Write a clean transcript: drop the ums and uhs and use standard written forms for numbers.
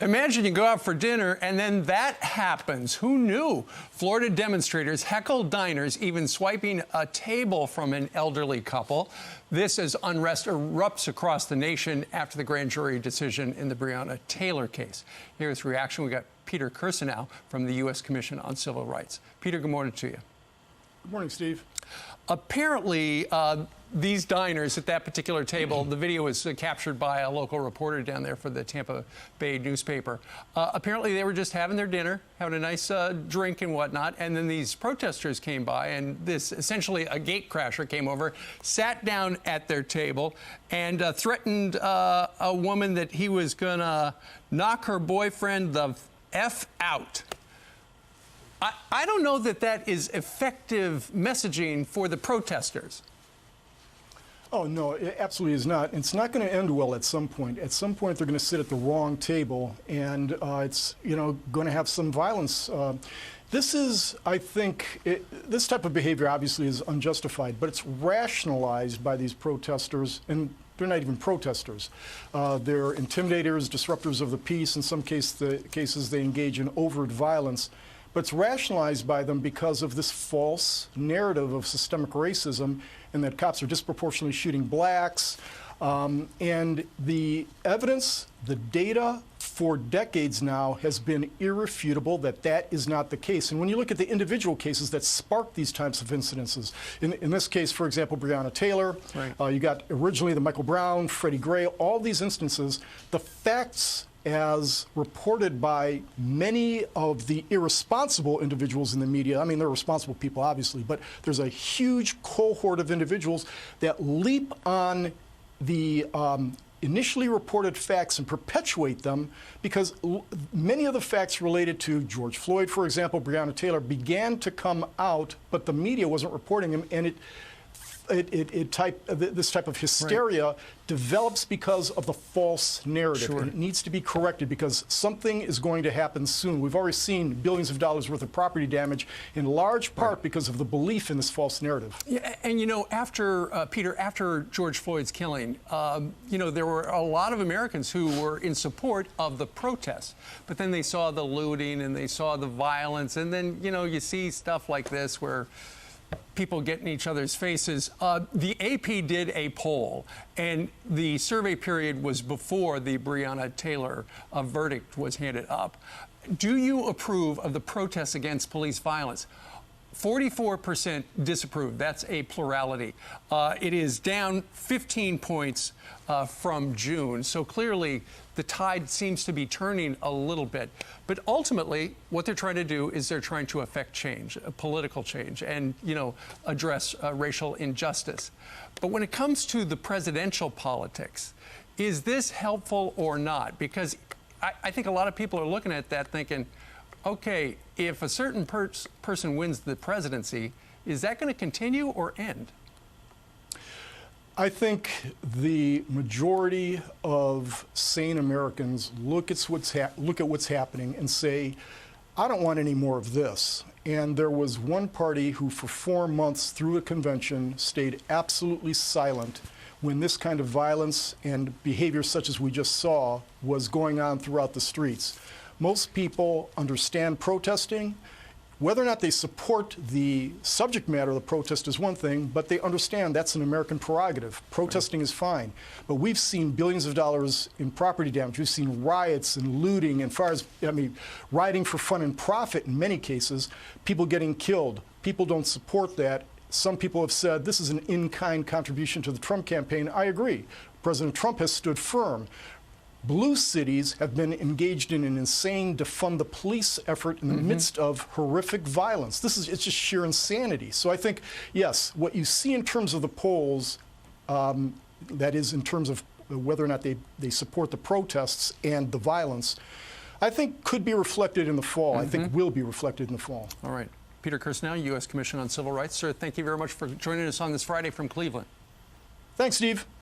Imagine you go out for dinner and then that happens. Who knew? Florida demonstrators heckled diners, even swiping a table from an elderly couple. This as unrest erupts across the nation after the grand jury decision in the Breonna Taylor case. Here's reaction. We got Peter Kirsanow from the U.S. Commission on Civil Rights. Peter, good morning to you. Good morning, Steve. Apparently, these diners at that particular table, the video was captured by a local reporter down there for the Tampa Bay newspaper. Apparently, they were just having their dinner, having a nice drink and whatnot, and then these protesters came by, and this essentially a gatecrasher came over, sat down at their table, and threatened a woman that he was going to knock her boyfriend the F out. I don't know that that is effective messaging for the protesters. Oh, no, it absolutely is not. It's not going to end well at some point. At some point, they're going to sit at the wrong table, and it's, going to have some violence. This is, I think, this type of behavior obviously is unjustified, but it's rationalized by these protesters, and they're not even protesters. They're intimidators, disruptors of the peace. In some cases, they engage in overt violence. But it's rationalized by them because of this false narrative of systemic racism and that cops are disproportionately shooting blacks. And the evidence, the data for decades now has been irrefutable that that is not the case. And when you look at the individual cases that spark these types of incidences, in this case, for example, Breonna Taylor, right. You got originally the Michael Brown, Freddie Gray, all these instances, the facts as reported by many of the irresponsible individuals in the media. I mean, they're responsible people, obviously, but there's a huge cohort of individuals that leap on the initially reported facts and perpetuate them because many of the facts related to George Floyd, for example, Breonna Taylor, began to come out, but the media wasn't reporting them, and this type of hysteria develops because of the false narrative. Sure. And it needs to be corrected because something is going to happen soon. We've already seen billions of dollars worth of property damage, in large part because of the belief in this false narrative. Yeah, and after Peter, after George Floyd's killing, there were a lot of Americans who were in support of the protests, but then they saw the looting and they saw the violence, and then you see stuff like this where people get in each other's faces. The AP did a poll, and the survey period was before the Breonna Taylor verdict was handed up. Do you approve of the protests against police violence? 44% disapprove. That's a plurality. It is down 15 points from June. So clearly, the tide seems to be turning a little bit. But ultimately, what they're trying to do is they're trying to affect change, political change, and address racial injustice. But when it comes to the presidential politics, is this helpful or not? Because I think a lot of people are looking at that thinking, okay, if a certain person wins the presidency, is that going to continue or end? I think the majority of sane Americans look at what's happening and say, I don't want any more of this. And there was one party who for 4 months through a convention stayed absolutely silent when this kind of violence and behavior such as we just saw was going on throughout the streets. Most people understand protesting. Whether or not they support the subject matter of the protest is one thing, but they understand that's an American prerogative. Protesting is fine. But we've seen billions of dollars in property damage. We've seen riots and looting, and rioting for fun and profit in many cases, people getting killed. People don't support that. Some people have said this is an in-kind contribution to the Trump campaign. I agree. President Trump has stood firm. Blue cities have been engaged in an insane defund the police effort in the midst of horrific violence. It's just sheer insanity. So I think, yes, what you see in terms of the polls, that is in terms of whether or not they support the protests and the violence, I think could be reflected in the fall. I think will be reflected in the fall. All right. Peter Kirsanow, U.S. Commission on Civil Rights. Sir, thank you very much for joining us on this Friday from Cleveland. Thanks, Steve.